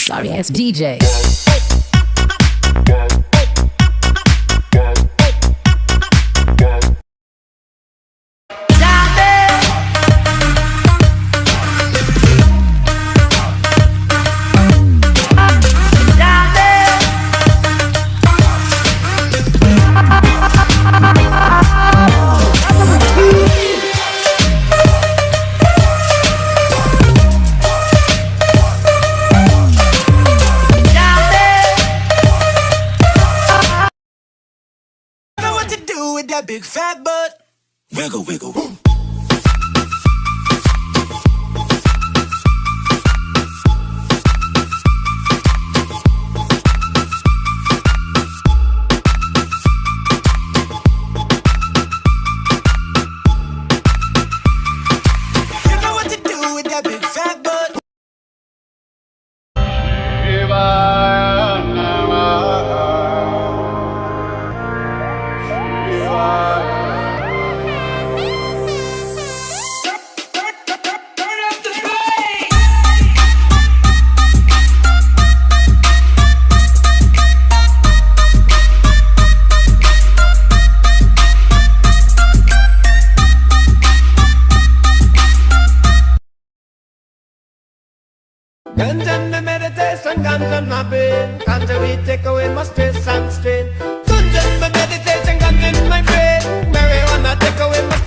sorry ass DJ. With that big fat butt, wiggle, wiggle. You know what to do with that big fat butt. Ganja me meditation, ganja my brain. Ganja we take away my stress and strain. Ganja me meditation, ganja in my brain. Marijuana take away my